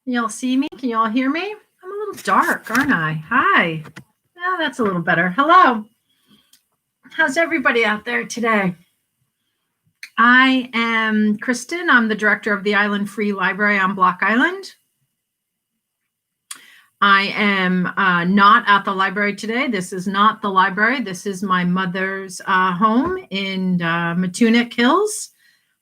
Can y'all see me? Can y'all hear me? I'm a little dark, aren't I? Hi. Oh, that's a little better. Hello. How's everybody out there today? I am Kristen. I'm the director of the Island Free Library on Block Island. I am not at the library today. This is not the library. This is my mother's home in Matunic Hills.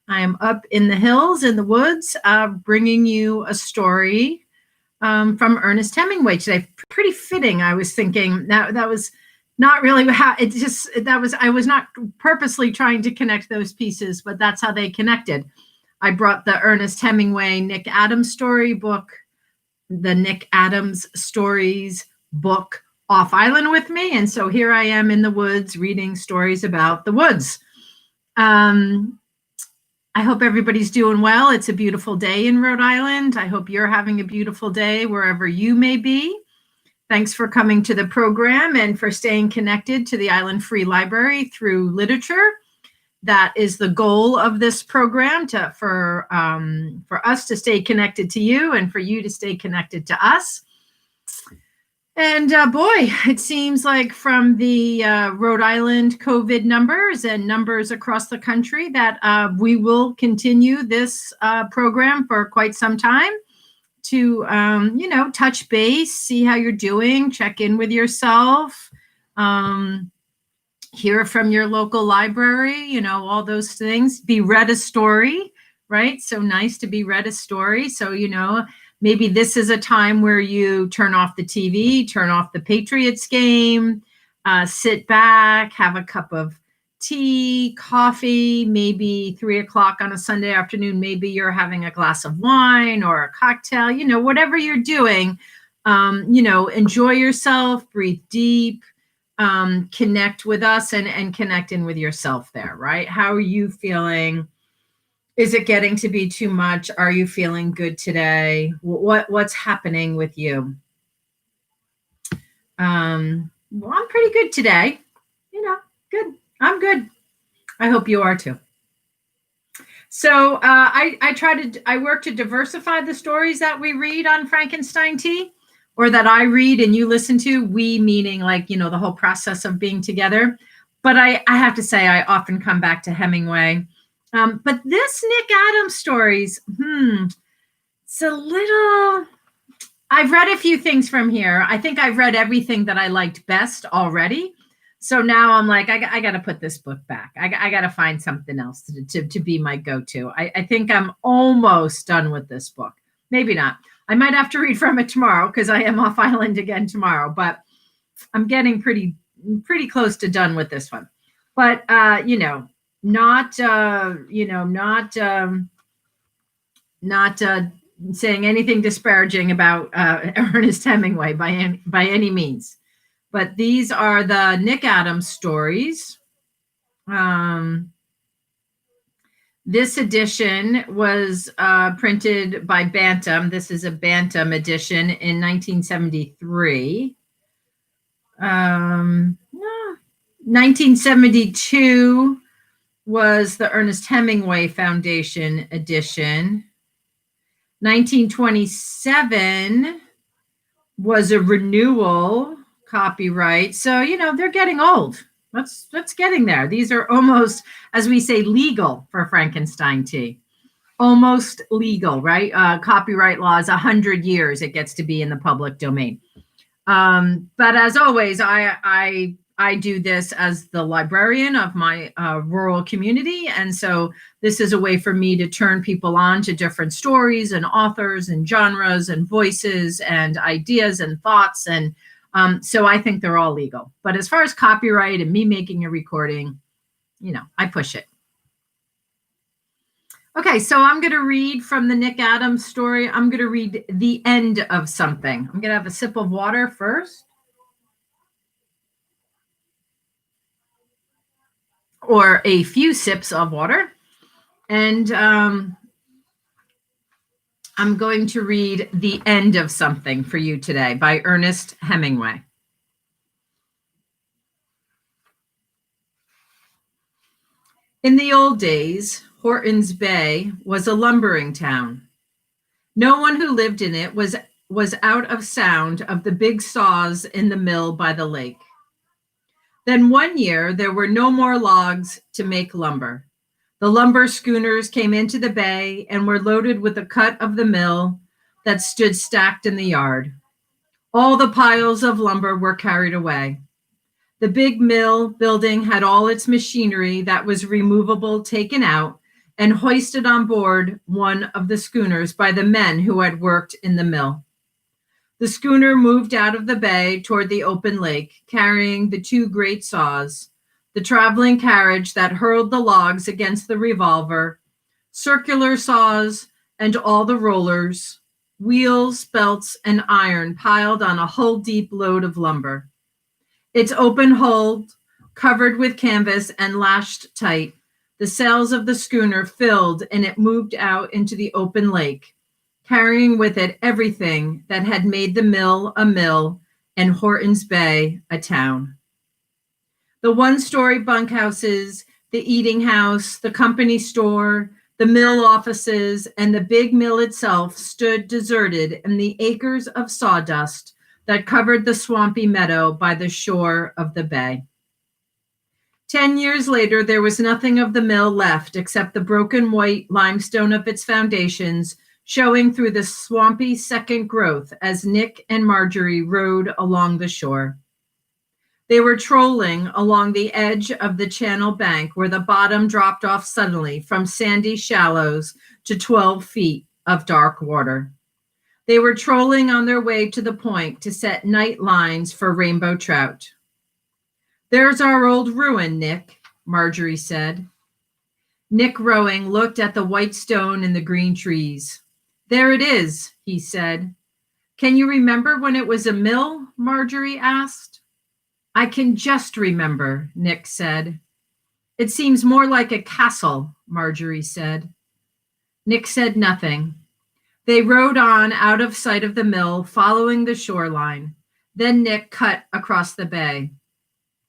I am up in the hills, in the woods, bringing you a story from Ernest Hemingway today. Pretty fitting. I was thinking that was not really how it just, I was not purposely trying to connect those pieces, but that's how they connected. I brought the Ernest Hemingway Nick Adams story book, the Nick Adams stories book off island with me. And so here I am in the woods reading stories about the woods. I hope everybody's doing well. It's a beautiful day in Rhode Island. I hope you're having a beautiful day wherever you may be. Thanks for coming to the program and for staying connected to the Island Free Library through literature. That is the goal of this program, for us to stay connected to you and for you to stay connected to us. And boy, it seems like from the Rhode Island COVID numbers and numbers across the country that we will continue this program for quite some time to, touch base, see how you're doing, check in with yourself, hear from your local library, all those things. Be read a story, right? So nice to be read a story. So, maybe this is a time where you turn off the TV, turn off the Patriots game, sit back, have a cup of tea, coffee, maybe 3:00 on a Sunday afternoon. Maybe you're having a glass of wine or a cocktail, whatever you're doing, enjoy yourself, breathe deep, connect with us and connect in with yourself there, right? How are you feeling? Is it getting to be too much? Are you feeling good today? What's happening with you? Well, I'm pretty good today. Good. I'm good. I hope you are too. So I work to diversify the stories that we read on Frankenstein Tea, or that I read and you listen to. We meaning like, the whole process of being together. But I have to say, I often come back to Hemingway. But this Nick Adams stories, it's a little, I've read a few things from here. I think I've read everything that I liked best already. So now I'm like, I got to put this book back. I got to find something else to be my go-to. I think I'm almost done with this book. Maybe not. I might have to read from it tomorrow because I am off island again tomorrow, but I'm getting pretty close to done with this one. But, not saying anything disparaging about Ernest Hemingway by any means. But these are the Nick Adams stories. This edition was printed by Bantam. This is a Bantam edition in 1973. 1972 was the Ernest Hemingway Foundation edition. 1927 was a renewal copyright. So, they're getting old. That's getting there. These are almost, as we say, legal for Frankenstein Tea. Almost legal, right? Copyright law is 100 years. It gets to be in the public domain. But as always, I do this as the librarian of my rural community. And so this is a way for me to turn people on to different stories and authors and genres and voices and ideas and thoughts. And so I think they're all legal. But as far as copyright and me making a recording, I push it. Okay, so I'm going to read from the Nick Adams story. I'm going to read the end of something. I'm going to have a sip of water first. Or a few sips of water. And I'm going to read The End of Something for you today by Ernest Hemingway. In the old days, Horton's Bay was a lumbering town. No one who lived in it was out of sound of the big saws in the mill by the lake. Then one year there were no more logs to make lumber. The lumber schooners came into the bay and were loaded with a cut of the mill that stood stacked in the yard. All the piles of lumber were carried away. The big mill building had all its machinery that was removable taken out and hoisted on board one of the schooners by the men who had worked in the mill. The schooner moved out of the bay toward the open lake, carrying the two great saws, the traveling carriage that hurled the logs against the revolver, circular saws, and all the rollers, wheels, belts, and iron piled on a hull-deep load of lumber. Its open hold, covered with canvas and lashed tight, the sails of the schooner filled and it moved out into the open lake, carrying with it everything that had made the mill a mill and Horton's Bay a town. The one-story bunkhouses, the eating house, the company store, the mill offices, and the big mill itself stood deserted in the acres of sawdust that covered the swampy meadow by the shore of the bay. 10 years later, there was nothing of the mill left except the broken white limestone of its foundations showing through the swampy second growth as Nick and Marjorie rowed along the shore. They were trolling along the edge of the channel bank where the bottom dropped off suddenly from sandy shallows to 12 feet of dark water. They were trolling on their way to the point to set night lines for rainbow trout. "There's our old ruin, Nick," Marjorie said. Nick, rowing, looked at the white stone and the green trees. "There it is," he said. "Can you remember when it was a mill?" Marjorie asked. "I can just remember," Nick said. "It seems more like a castle," Marjorie said. Nick said nothing. They rowed on out of sight of the mill, following the shoreline. Then Nick cut across the bay.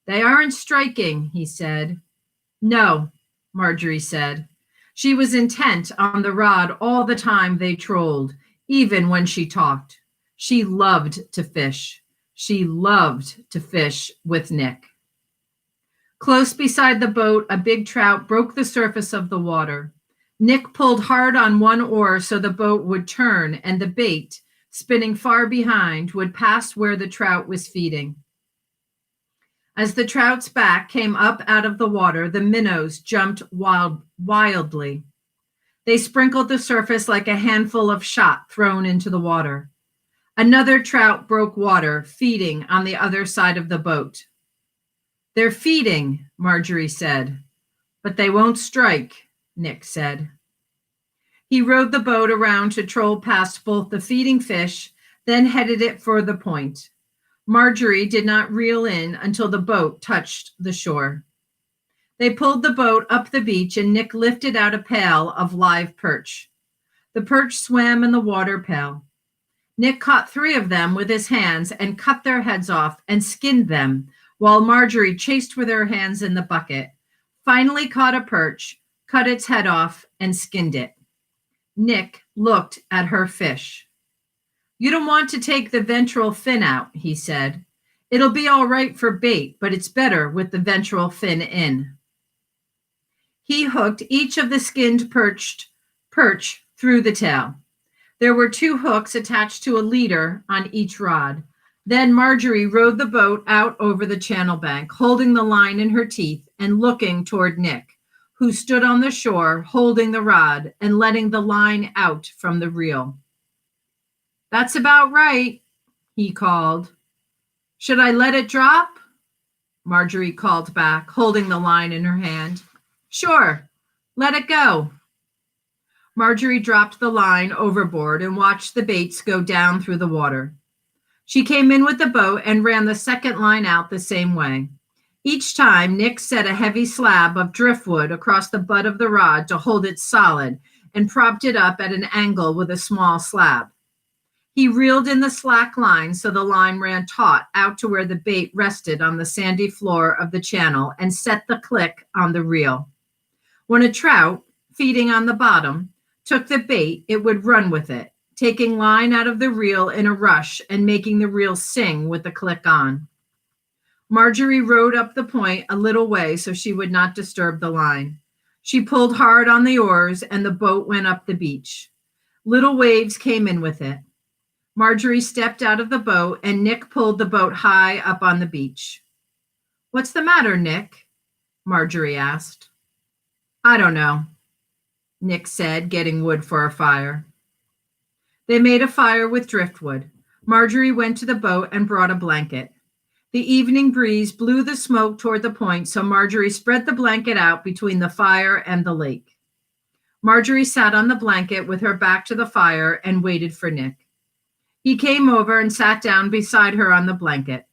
"They aren't striking," he said. "No," Marjorie said. She was intent on the rod all the time they trolled, even when she talked. She loved to fish. She loved to fish with Nick. Close beside the boat, a big trout broke the surface of the water. Nick pulled hard on one oar so the boat would turn and the bait, spinning far behind, would pass where the trout was feeding. As the trout's back came up out of the water, the minnows jumped wildly. They sprinkled the surface like a handful of shot thrown into the water. Another trout broke water, feeding on the other side of the boat. "They're feeding," Marjorie said. "But they won't strike," Nick said. He rowed the boat around to troll past both the feeding fish, then headed it for the point. Marjorie did not reel in until the boat touched the shore. They pulled the boat up the beach and Nick lifted out a pail of live perch. The perch swam in the water pail. Nick caught 3 of them with his hands and cut their heads off and skinned them, while Marjorie chased with her hands in the bucket, finally caught a perch, cut its head off, and skinned it. Nick looked at her fish. "You don't want to take the ventral fin out," he said. "It'll be all right for bait, but it's better with the ventral fin in." He hooked each of the skinned perch through the tail. There were 2 hooks attached to a leader on each rod. Then Marjorie rowed the boat out over the channel bank, holding the line in her teeth and looking toward Nick, who stood on the shore holding the rod and letting the line out from the reel. "That's about right," he called. "Should I let it drop?" Marjorie called back, holding the line in her hand. "Sure, let it go." Marjorie dropped the line overboard and watched the baits go down through the water. She came in with the boat and ran the second line out the same way. Each time, Nick set a heavy slab of driftwood across the butt of the rod to hold it solid and propped it up at an angle with a small slab. He reeled in the slack line so the line ran taut out to where the bait rested on the sandy floor of the channel and set the click on the reel. When a trout, feeding on the bottom, took the bait, it would run with it, taking line out of the reel in a rush and making the reel sing with the click on. Marjorie rowed up the point a little way so she would not disturb the line. She pulled hard on the oars and the boat went up the beach. Little waves came in with it. Marjorie stepped out of the boat and Nick pulled the boat high up on the beach. "What's the matter, Nick?" Marjorie asked. "I don't know," Nick said, getting wood for a fire. They made a fire with driftwood. Marjorie went to the boat and brought a blanket. The evening breeze blew the smoke toward the point, so Marjorie spread the blanket out between the fire and the lake. Marjorie sat on the blanket with her back to the fire and waited for Nick. He came over and sat down beside her on the blanket.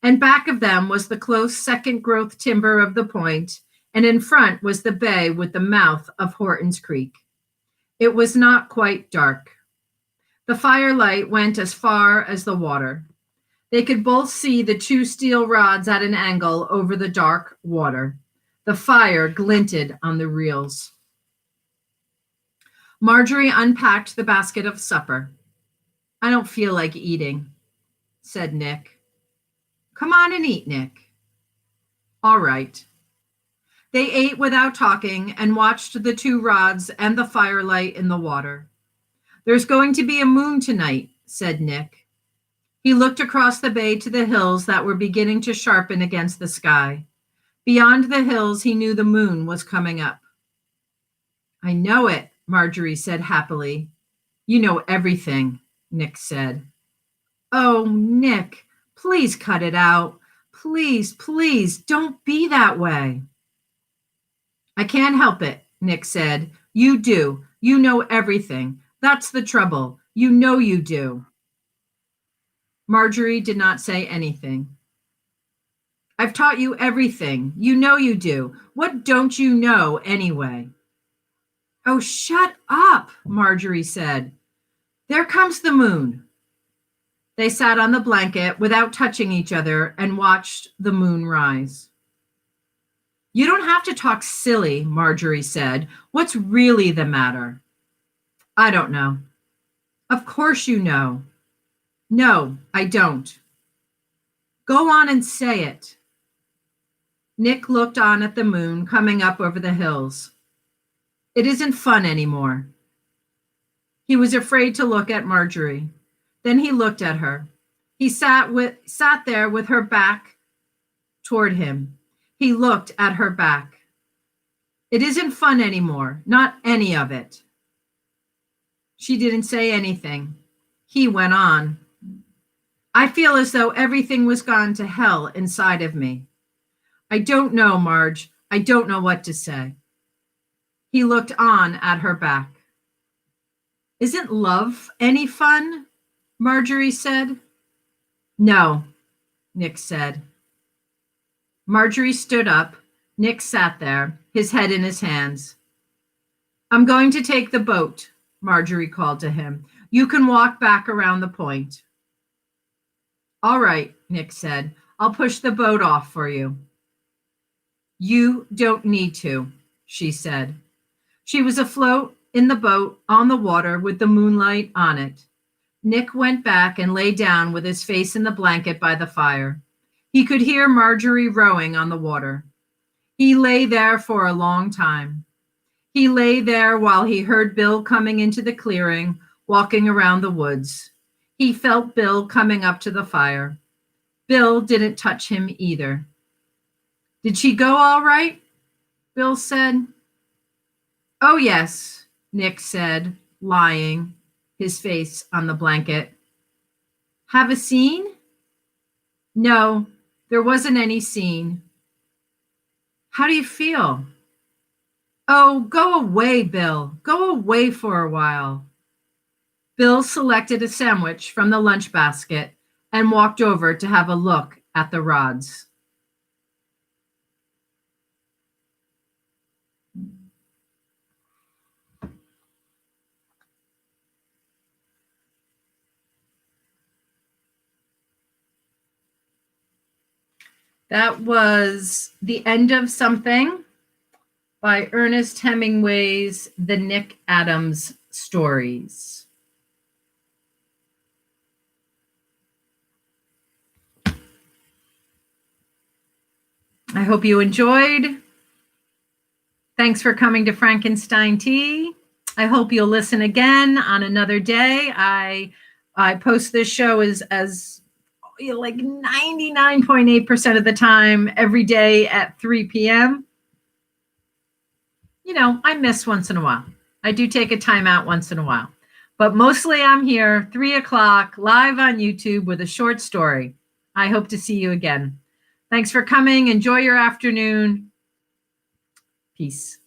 And back of them was the close second-growth timber of the point, and in front was the bay with the mouth of Horton's Creek. It was not quite dark. The firelight went as far as the water. They could both see the two steel rods at an angle over the dark water. The fire glinted on the reels. Marjorie unpacked the basket of supper. "I don't feel like eating," said Nick. "Come on and eat, Nick." "All right." They ate without talking and watched the two rods and the firelight in the water. "There's going to be a moon tonight," said Nick. He looked across the bay to the hills that were beginning to sharpen against the sky. Beyond the hills, he knew the moon was coming up. "I know it," Marjorie said happily. "You know everything," Nick said. "Oh, Nick, please cut it out. Please, please, don't be that way." "I can't help it," Nick said. "You do. You know everything. That's the trouble. You know you do." Marjorie did not say anything. "I've taught you everything. You know you do. What don't you know anyway?" "Oh, shut up," Marjorie said. "There comes the moon." They sat on the blanket without touching each other and watched the moon rise. "You don't have to talk silly," Marjorie said. "What's really the matter?" "I don't know." "Of course you know." "No, I don't." "Go on and say it." Nick looked on at the moon coming up over the hills. "It isn't fun anymore." He was afraid to look at Marjorie. Then he looked at her. He sat there with her back toward him. He looked at her back. "It isn't fun anymore, not any of it." She didn't say anything. He went on. "I feel as though everything was gone to hell inside of me. I don't know, Marge. I don't know what to say." He looked on at her back. "Isn't love any fun?" Marjorie said. "No," Nick said. Marjorie stood up. Nick sat there, his head in his hands. "I'm going to take the boat," Marjorie called to him. "You can walk back around the point." "All right," Nick said. "I'll push the boat off for you." "You don't need to," she said. She was afloat in the boat on the water with the moonlight on it. Nick went back and lay down with his face in the blanket by the fire. He could hear Marjorie rowing on the water. He lay there for a long time. He lay there while he heard Bill coming into the clearing, walking around the woods. He felt Bill coming up to the fire. Bill didn't touch him either. "Did she go all right?" Bill said. "Oh, yes," Nick said, lying, his face on the blanket. "Have a scene?" "No, there wasn't any scene." "How do you feel?" "Oh, go away, Bill. Go away for a while." Bill selected a sandwich from the lunch basket and walked over to have a look at the rods. That was The End of Something by Ernest Hemingway's The Nick Adams Stories. I hope you enjoyed. Thanks for coming to Frankenstein Tea. I hope you'll listen again on another day. I post this show as like 99.8% of the time every day at 3 p.m. I miss once in a while. I do take a time out once in a while. But mostly I'm here 3 o'clock live on YouTube with a short story. I hope to see you again. Thanks for coming. Enjoy your afternoon. Peace.